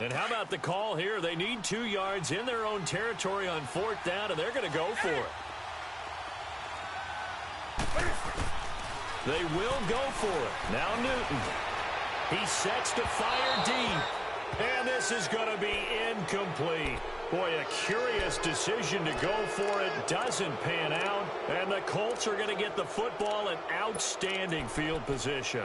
And how about the call here? They need 2 yards in their own territory on 4th down, and they're going to go for it. They will go for it. Now Newton. He sets to fire deep. And this is going to be incomplete. Boy, a curious decision to go for it. Doesn't pan out. And the Colts are going to get the football in outstanding field position.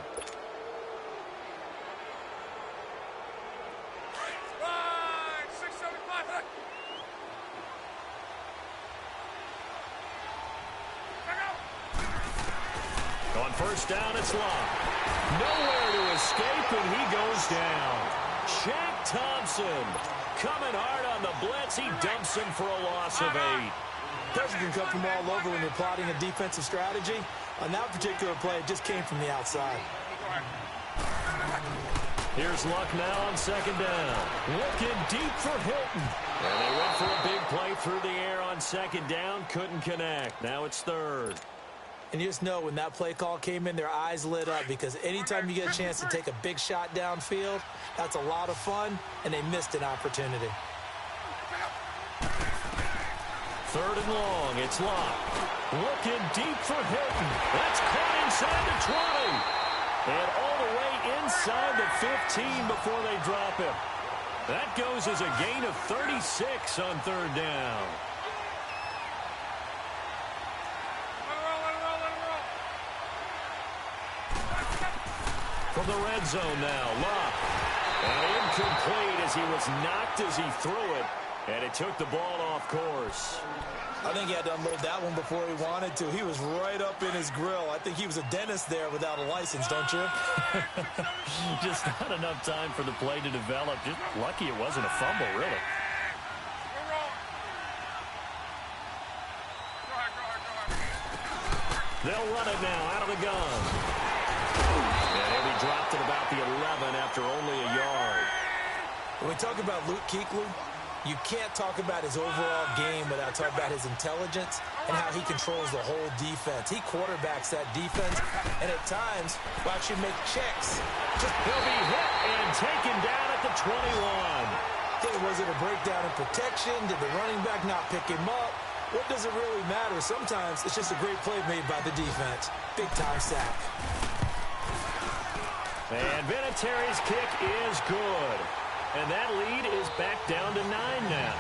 On 1st down, it's locked. Nowhere to escape, and he goes down. Shaq Thompson coming hard on the blitz. He dumps him for a loss of 8. Pressure can come from all over when you're plotting a defensive strategy. On that particular play, it just came from the outside. Here's Luck now on 2nd down. Looking deep for Hilton. And they went for a big play through the air on 2nd down. Couldn't connect. Now it's 3rd. And you just know when that play call came in, their eyes lit up, because anytime you get a chance to take a big shot downfield, that's a lot of fun, and they missed an opportunity. 3rd and long. It's locked. Looking deep for Hilton. That's caught inside the 20. And all the way inside the 15 before they drop him. That goes as a gain of 36 on 3rd down. From the red zone now, Luck. And incomplete as he was knocked as he threw it. And it took the ball off course. I think he had to unload that one before he wanted to. He was right up in his grill. I think he was a dentist there without a license, don't you? Just not enough time for the play to develop. Just lucky it wasn't a fumble, really. They'll run it now out of the gun. And he'll be dropped at about the 11 after only a yard. When we talk about Luke Kuechly, you can't talk about his overall game without talking about his intelligence and how he controls the whole defense. He quarterbacks that defense, and at times will actually make checks. He'll be hit and taken down at the 21. Okay, was it a breakdown in protection? Did the running back not pick him up? What does it really matter? Sometimes it's just a great play made by the defense. Big-time sack. And Vinatieri's kick is good. And that lead is back down to 9 now.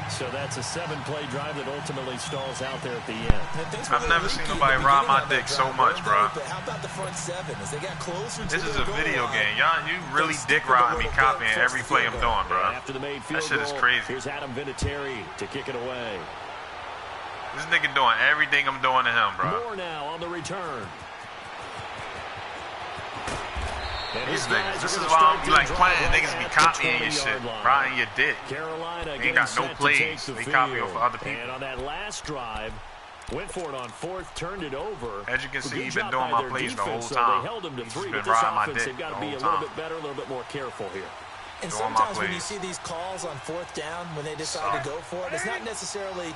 So that's a 7-play drive that ultimately stalls out there at the end. I've never seen nobody rob my dick so much, bro. How about the front 7 as they got closer? This is a video game. Y'all, you really dick riding me, copying every play I'm doing, bro. After the made field that shit is crazy. Here's Adam Vinatieri to kick it away. This nigga doing everything I'm doing to him, bro. More now on the return. These niggas, this is why I'm like playing. Niggas be copying your shit, riding your dick. Carolina they ain't got no plays. They copy off of other people. And on that last drive, went for it on 4th, turned it over. As you can see, he's been doing my plays the whole time. They held him to he's 3, been but this riding my offense, dick they've got to the be a whole little time. bit better, a little bit more careful here. And sometimes when you see these calls on 4th down, when they decide to go for it, it's not necessarily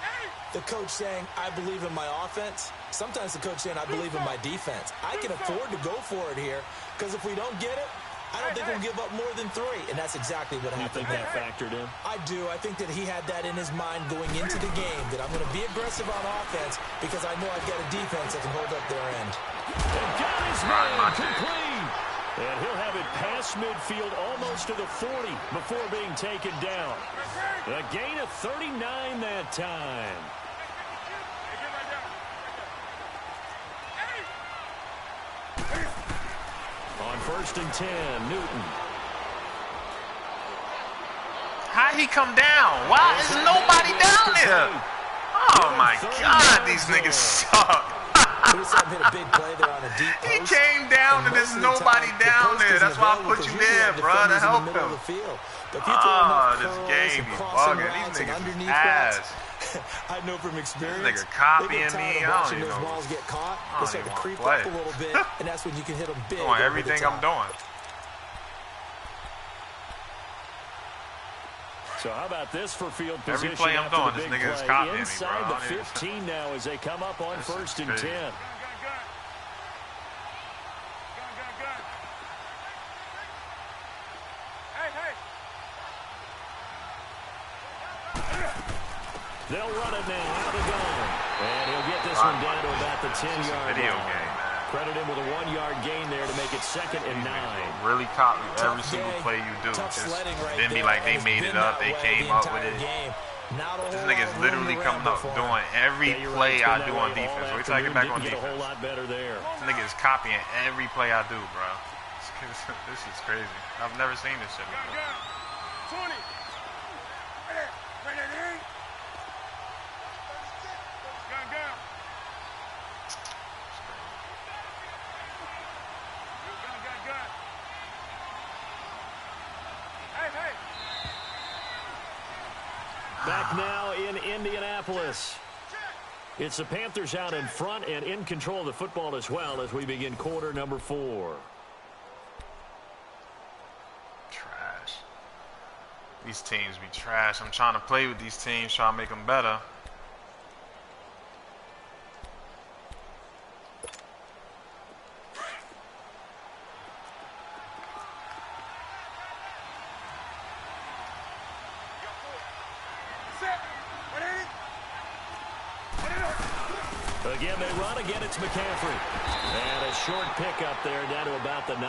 the coach saying, I believe in my offense. Sometimes the coach saying, I believe in my defense. I can afford to go for it here, because if we don't get it, I don't think we'll give up more than 3. And that's exactly what happened. You think that factored in? I do. I think that he had that in his mind going into the game, that I'm going to be aggressive on offense because I know I've got a defense that can hold up their end. And got his man complete. And he'll have it past midfield almost to the 40 before being taken down. A gain of 39 that time. On 1st and 10, Newton. How he come down? Why is nobody down there? Oh my God, these niggas suck. He came down and there's nobody down there. That's why I put you there, bro, to help him. Oh, this game, he's bugging. These niggas is ass. I know from experience. This nigga copying me. I don't even know. Balls get caught. They start to creep up a little bit, and that's when you can hit them big. Doing everything I'm doing. So how about this for field position? Every play I'm doing, this nigga is copying me, bro. Inside the 15 now as they come up on 1st and 10. They'll run it now out of the gun. And he'll get this one down to about the 10-yard line. Credit him with a 1-yard gain there to make it 2nd and 9. Really copy every single play you do. Just didn't be like they made it up. They came up with it. This nigga's literally coming up doing every play I do on defense. Wait till I get back on defense. This nigga is copying every play I do, bro. This is crazy. I've never seen this shit before. 20. Back now in Indianapolis. It's the Panthers out in front and in control of the football as well as we begin quarter number 4. Trash. These teams be trash. I'm trying to play with these teams, trying to make them better. Again, they run. Again, it's McCaffrey. And a short pickup there down to about the 9.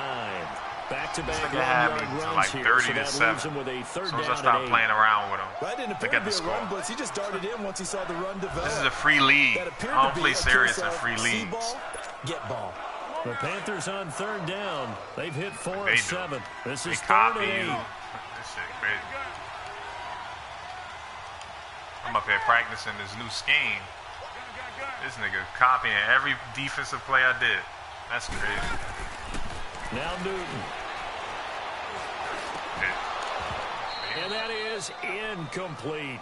Back-to-back long-yard runs like here, 30 so to that leaves 7. him with a 3rd down down and 8. Stop playing around with him. That didn't appear to be a run blitz. He just darted in once he saw the run develop. This is a free league. I don't play serious in free leagues. Ball, get ball. The Panthers on 3rd down. They've hit 4 of 7. This is 3rd and 8. This shit crazy. I'm up here practicing this new scheme. This nigga copying every defensive play I did. That's crazy. Now Newton. And that is incomplete.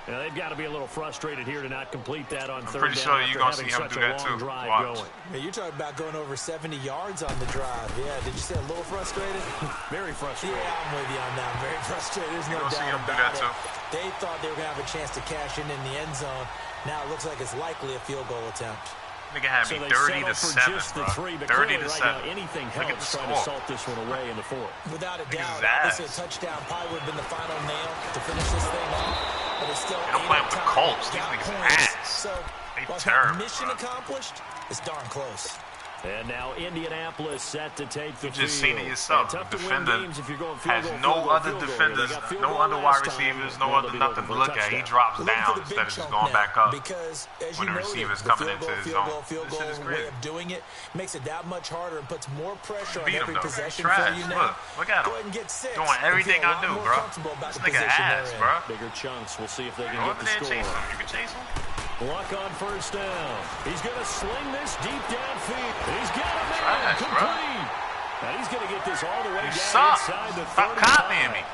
Now, they've got to be a little frustrated here to not complete that on 3rd down. I'm pretty sure you're going to see him do that too. Watch. Yeah, you're talking about going over 70 yards on the drive. Yeah, did you say a little frustrated? Very frustrated. Yeah, I'm with you on that. Very frustrated. There's no doubt about it. They thought they were going to have a chance to cash in the end zone. Now it looks like it's likely a field goal attempt. Nigga had me 30 to 7, bro. 30 to 7. Anything helps trying to salt this one away in the 4th. Without a doubt, obviously a touchdown probably would have been the final nail to finish this thing off. But it's still don't play with the Colts. These niggas ass. So, they terrible. Mission accomplished. It's darn close. And now Indianapolis set to take the field. You just seen it yourself. The defender has no other defenders, no other wide receivers, no other nothing to look at. He drops down instead of just going back up because, as when the receiver's coming into his zone. This shit is crazy. Way of doing it makes it that much harder and puts more pressure on Beat every him, possession for you now. Look at him. Go ahead and get 6. Doing everything I do, bro. This nigga ass, bro. Bigger chunks. We'll see if they can get the score. Chase him. You can chase him. Luck on 1st down. He's going to sling this deep downfield. He's got a man complete. Now he's going to get this all the way down inside the 35. Stop copying me.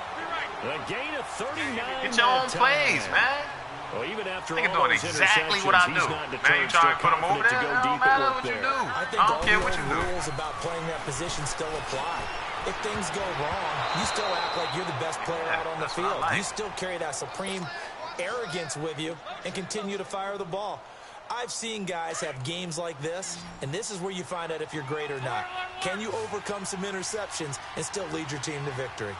A gain of 39. Get your own plays, man. Well, even after all doing exactly what I do. Now you trying to put him over there? It don't matter what you do. I don't care what you do. Rules about playing that position still apply. If things go wrong, you still act like you're the best player out on the field. You still carry that supreme arrogance with you and continue to fire the ball. I've seen guys have games like this, and this is where you find out if you're great or not. Can you overcome some interceptions and still lead your team to victory?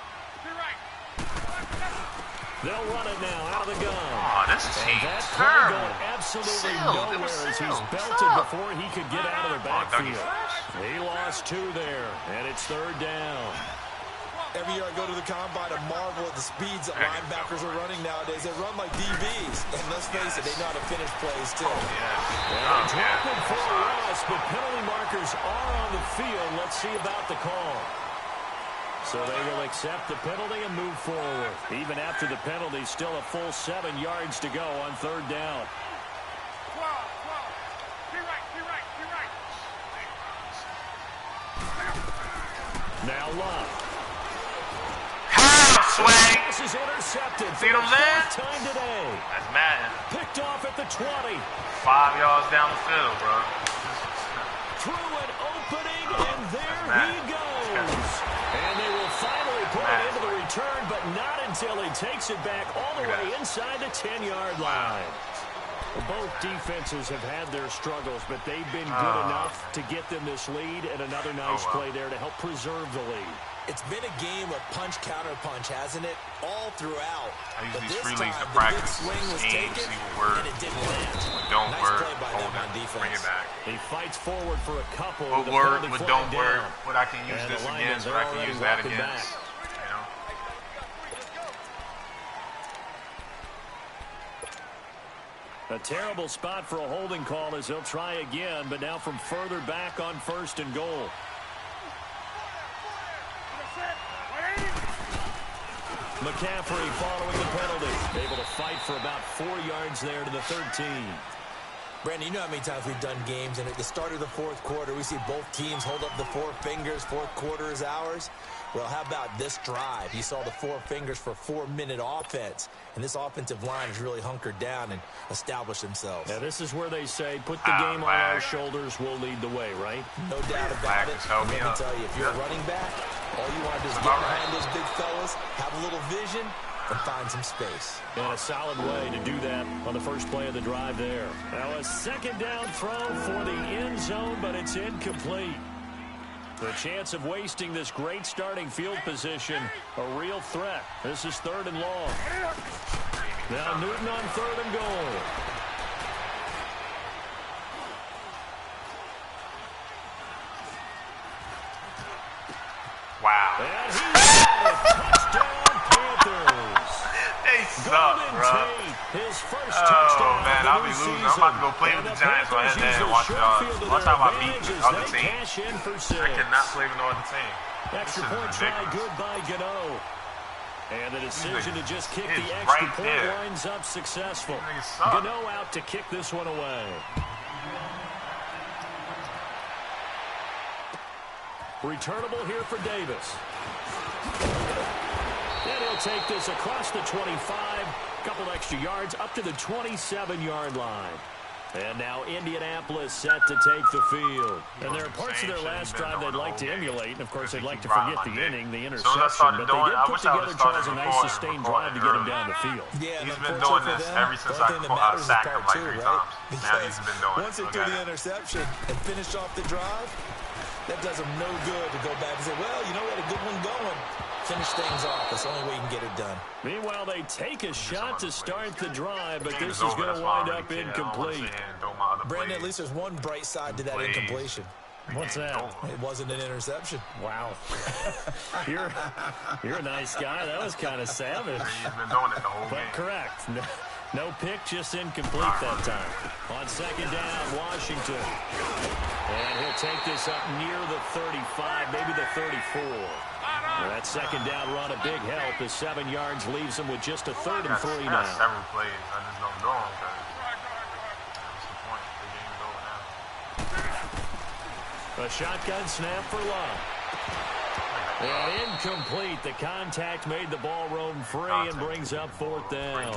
They'll run it now out of the gun. Oh, this team's terrible. Absolutely nowhere as he's belted before he could get out of the backfield. He lost 2 there, and it's 3rd down. Every year I go to the combine and marvel at the speeds that linebackers are running nowadays. They run like DBs. And let's face it, they know how to finish plays, too. Dropping for a loss, but penalty markers are on the field. Let's see about the call. So they will accept the penalty and move forward. Even after the penalty, still a full 7 yards to go on 3rd down. Now Love. Swing. Pass is intercepted. See what I'm saying? Time today. That's Madden. Picked off at the 20. 5 yards down the field, bro. Through an opening, and there he goes. And they will finally put it into the return, but not until he takes it back all the way inside the 10-yard line. Both defenses have had their struggles, but they've been good enough to get them this lead, and another nice play there to help preserve the lead. It's been a game of punch-counter-punch, hasn't it? All throughout. I use but these this free leagues to time, practice the big swing was taken, and it didn't land. Don't nice work. play by them on defense. Bring it back. He fights forward for a couple. What word, but don't work. What I can use and this against, what I can use that against. A terrible spot for a holding call as he'll try again, but now from further back on 1st and goal. McCaffrey following the penalty. Able to fight for about 4 yards there to the 13. Brandon, you know how many times we've done games, and at the start of the 4th quarter, we see both teams hold up the 4 fingers, 4th quarter is ours. Well, how about this drive? You saw the 4 fingers for 4-minute offense, and this offensive line has really hunkered down and established themselves. Yeah, this is where they say, put the game on our shoulders, we'll lead the way, right? No doubt about it. Let me tell you, if you're a running back, all you want to do is get behind those big fellas, have a little vision, and find some space. And a solid way to do that on the first play of the drive there. Now a 2nd down throw for the end zone, but it's incomplete. The chance of wasting this great starting field position, a real threat. This is 3rd and long. Now Newton on 3rd and goal. Wow. And he's got it. Touchdown, Panthers. They suck, bro. His first touchdown man, I'll be losing. I'm about to go play with the Giants right now and watch how I beat the other team. I cannot play with no other team. Extra point try good by Gano. And the decision to just kick the extra right point there. winds up successful. Gano out to kick this one away. Returnable here for Davis. And he'll take this across the 25, a couple extra yards up to the 27-yard line. And now Indianapolis set to take the field. And there are parts of their last drive they'd like to emulate. And, of course, they'd like to forget the inning, the interception. But they did put together, Charles, a nice sustained drive to get him down the field. Yeah, he's been doing this ever since I sacked him like 3 times. Now he's been doing it. Once they threw the interception and finished off the drive, that does him no good to go back and say, well, you know what, a good one going. Finish things off. That's the only way you can get it done. Meanwhile, they take a shot to start the drive, but this is going to wind up incomplete. Brandon, at least there's one bright side to that incompletion. What's that? It wasn't an interception. Wow. You're a nice guy. That was kind of savage. He's been doing it the whole game. Correct. No pick, just incomplete that time. On 2nd down, Washington. And he'll take this up near the 35, maybe the 34. Well, that 2nd down run, a big help as 7 yards leaves him with just a 3rd and 3 now. Several plays. I just don't do them because that's the point. The game's over now. A shotgun snap for Love. And incomplete. The contact made the ball roam free and brings up 4th down.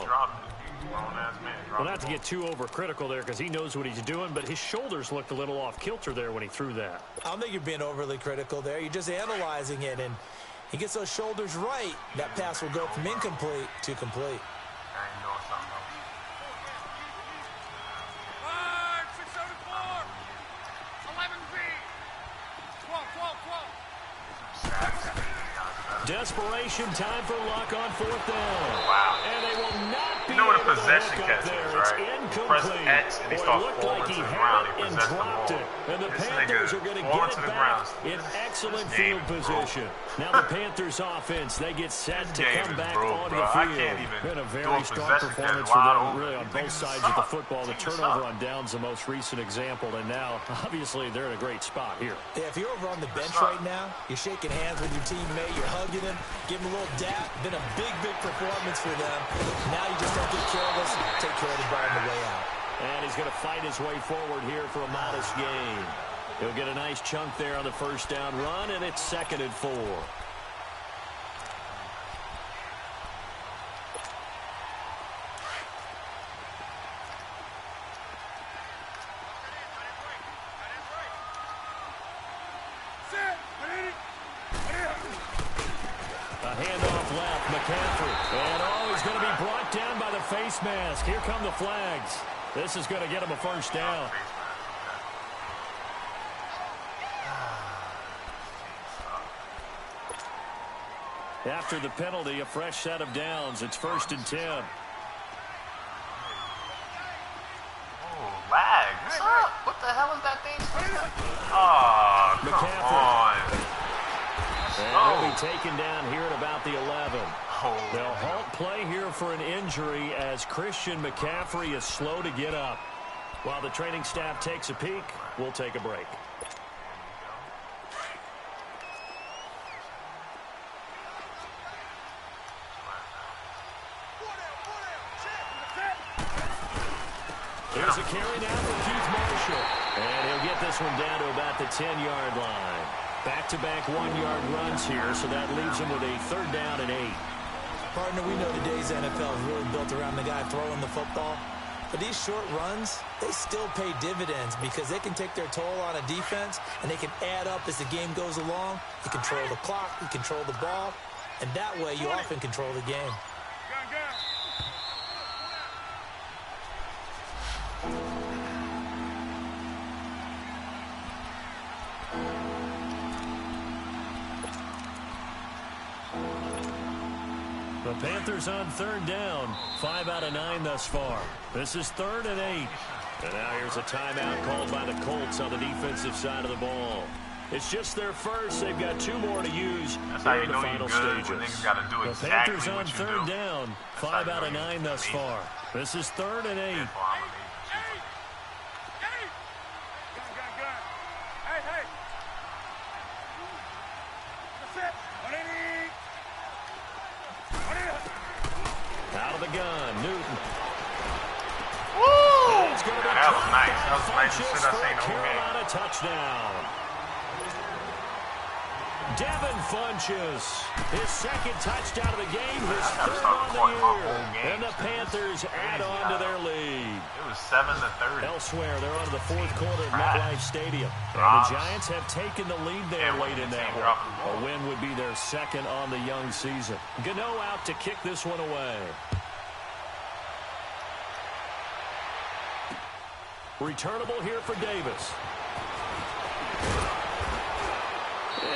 Well, not to get too overcritical there because he knows what he's doing, but his shoulders looked a little off kilter there when he threw that. I don't think you're being overly critical there. You're just analyzing it, and he gets those shoulders right. That pass will go from incomplete to complete. Desperation time for Luck on 4th down. Wow. And they will not be what a able to possession hook catch up there. is, It's right? incomplete. Press X and he starts falling to the ground. He and possessed the dropped ball. it. And the This Panthers nigga are going to falling get to it the back ground. in excellent This field game is position. Now the Panthers offense, they get set to come back onto the I field. can't even Been a do very a strong possession performance catch for them, wide really, on open. both Niggas sides suck. of the football. The Niggas turnover suck. on downs, the most recent example. And now, obviously, they're in a great spot here. Yeah, if you're over on the bench right now, you're shaking hands with your teammate, you're hugging him, giving him a little dap. Been a big, big performance for them. Now you just don't get careless, take care of the ball on the way out. And he's going to fight his way forward here for a modest gain. He'll get a nice chunk there on the 1st down run, and it's 2nd and 4. A handoff left, McCaffrey. And he's going to be brought down by the face mask. Here come the flags. This is going to get him a 1st down. After the penalty, a fresh set of downs. It's 1st and 10. Oh, lag. What's up? What the hell is that thing? Oh, come on. And he'll be taken down here at about the 11. They'll halt play here for an injury as Christian McCaffrey is slow to get up. While the training staff takes a peek, we'll take a break. Here's a carry now for Keith Marshall. And he'll get this one down to about the 10-yard line. Back-to-back 1-yard runs here, so that leaves him with a 3rd down and 8. Partner, we know today's NFL is really built around the guy throwing the football. But these short runs, they still pay dividends because they can take their toll on a defense and they can add up as the game goes along. You control the clock, you control the ball, and that way you often control the game. The Panthers on 3rd down. 5 out of 9 thus far. This is 3rd and 8. And now here's a timeout called by the Colts on the defensive side of the ball. It's just their first. They've got 2 more to use in the final stages. The Panthers on 3rd down. 5 out of 9 thus far. This is 3rd and 8. Out of the gun, Newton. Woo! That was nice. That was nice to sit up in the whole game. Touchdown. Devin Funchess, his 2nd touchdown of the game, his 3rd on the year. And the Panthers add on to their lead. It was 7-30. Elsewhere, they're on to the 4th quarter at MetLife Stadium. And the Giants have taken the lead there late in that one. A win would be their 2nd on the young season. Gano out to kick this one away. Returnable here for Davis.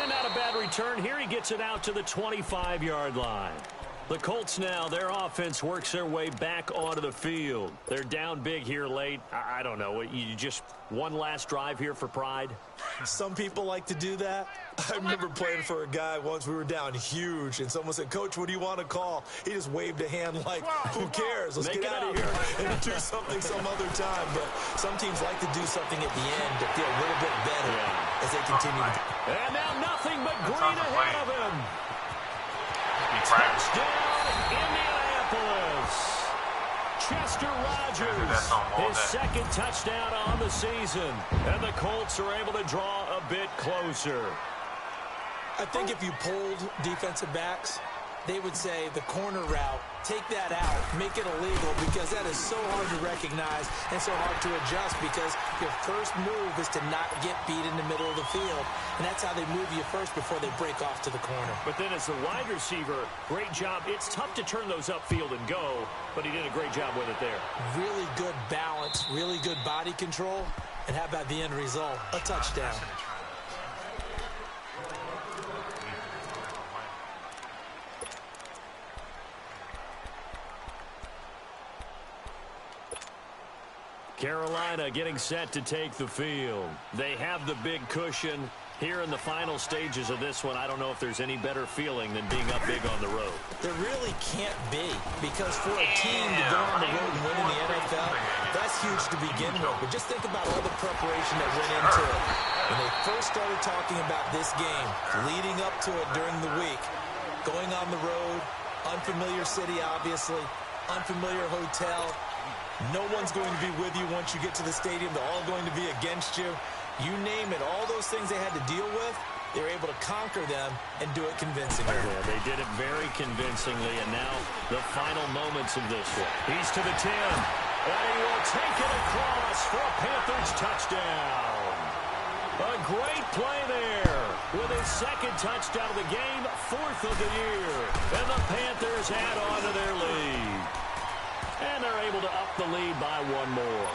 And not a bad return here. He gets it out to the 25-yard line. The Colts now, their offense works their way back onto the field. They're down big here late. I don't know. You just one last drive here for pride? Some people like to do that. I remember playing for a guy once. We were down huge, and someone said, "Coach, what do you want to call?" He just waved a hand like, who cares? Let's get out of here and do something some other time. But some teams like to do something at the end to feel a little bit better as they continue. And now nothing but green ahead of him. Touchdown, Indianapolis. Chester Rogers, his 2nd touchdown on the season. And the Colts are able to draw a bit closer. I think if you polled defensive backs, they would say the corner route, take that out, make it illegal, because that is so hard to recognize and so hard to adjust, because your first move is to not get beat in the middle of the field. And that's how they move you first before they break off to the corner. But then as the wide receiver, great job. It's tough to turn those upfield and go, but he did a great job with it there. Really good balance, really good body control. And how about the end result? A touchdown. Carolina getting set to take the field. They have the big cushion here in the final stages of this one. I don't know if there's any better feeling than being up big on the road. There really can't be, because for a team to go on the road and win in the NFL, that's huge to begin with. But just think about all the preparation that went into it. When they first started talking about this game, leading up to it during the week, going on the road, unfamiliar city, obviously, unfamiliar hotel. No one's going to be with you once you get to the stadium. They're all going to be against you. You name it, all those things they had to deal with, they were able to conquer them and do it convincingly. Yeah, they did it very convincingly, and now the final moments of this one. He's to the 10, and he will take it across for a Panthers touchdown. A great play there with his 2nd touchdown of the game, 4th of the year. And the Panthers add on to their lead. And they're able to up the lead by 1 more.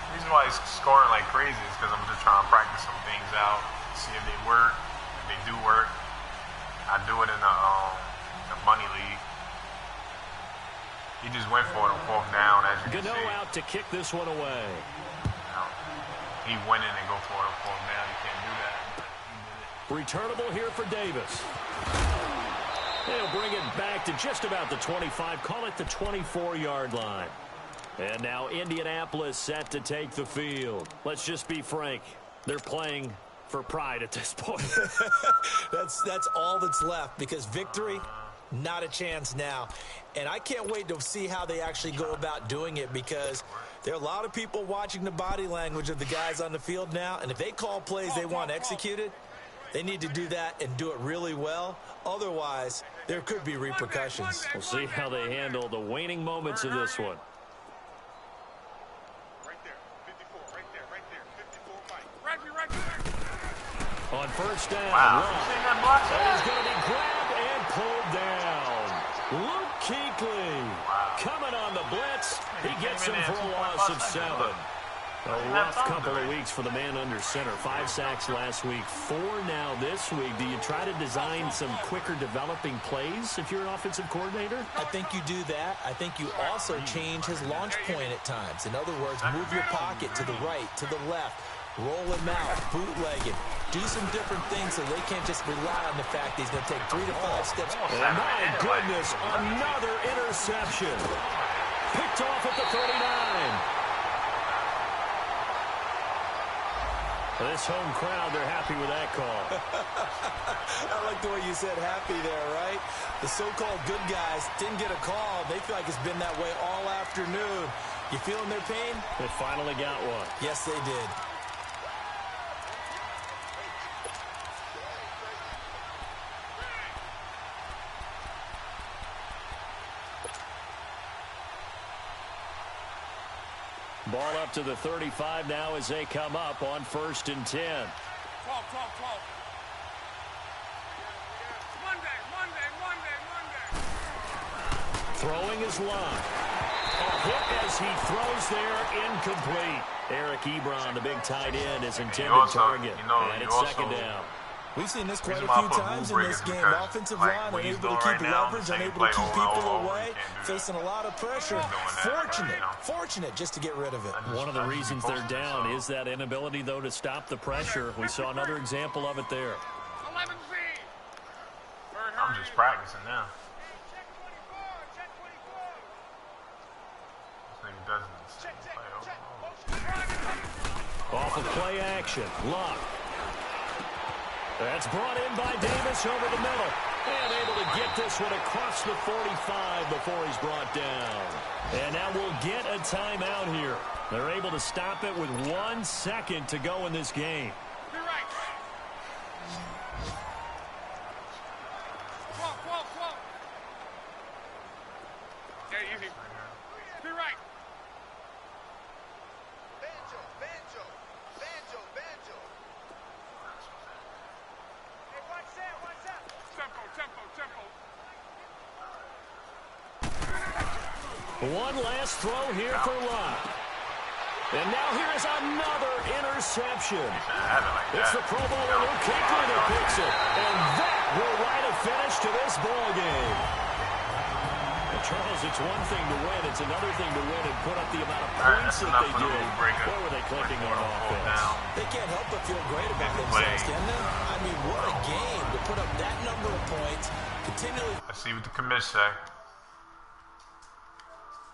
The reason why he's scoring like crazy is because I'm just trying to practice some things out. see if they work. If they do work, I do it in the money league. He just went for it on 4th down, as you can see. Gano out to kick this one away. He went in and go for it on 4th down. You can't do that. He did it. Returnable here for Davis. They'll bring it back to just about the 25. Call it the 24-yard line. And now Indianapolis set to take the field. Let's just be frank. They're playing for pride at this point. That's all that's left, because victory, not a chance now. And I can't wait to see how they actually go about doing it, because there are a lot of people watching the body language of the guys on the field now. And if they call plays they want executed, they need to do that and do it really well. Otherwise, there could be repercussions. We'll see how they handle the waning moments of this one. On 1st down, he's going to be grabbed and pulled down. Luke Kuechly coming on the blitz. He gets him for a loss of 7. A rough couple of weeks for the man under center. 5 sacks last week, 4 now this week. Do you try to design some quicker developing plays if you're an offensive coordinator? I think you do that. I think you also change his launch point at times. In other words, move your pocket to the right, to the left. Roll him out, bootleg him. Do some different things so they can't just rely on the fact that he's going to take 3 to 5 steps. Oh, my goodness, another interception. Picked off at the 39. This home crowd, they're happy with that call. I like the way you said happy there, right? The so-called good guys didn't get a call. They feel like it's been that way all afternoon. You feeling their pain? They finally got one. Yes, they did. Ball up to the 35 now as they come up on 1st and 10. 12. Monday. Throwing his line. A hit as he throws there, incomplete. Eric Ebron, the big tight end, is intended target. And it's 2nd down. We've seen this quite a few times in this game. Offensive line unable to keep leverage, unable to keep people away, facing a lot of pressure. Fortunate just to get rid of it. One of the reasons they're down is that inability, though, to stop the pressure. We saw another example of it there. I'm just practicing now. This nigga doesn't play. Off of play action. Luck. That's brought in by Davis over the middle. And able to get this one across the 45 before he's brought down. And now we'll get a timeout here. They're able to stop it with 1 second to go in this game. Be right. 12. Yeah, easy. Be right. Banjo. Hey, watch that. Tempo. One last throw here for Luck. And now here is another interception. It's the Pro Bowler Luke Kuechly that picks it. And that will write a finish to this ball game. Well, Charles, it's one thing to win. It's another thing to win and put up the amount of points that they did. Where were they clicking on offense? They can't help but feel great about themselves, can they? I mean, what a game to put up that number of points. Continually. Let's see what the commish say.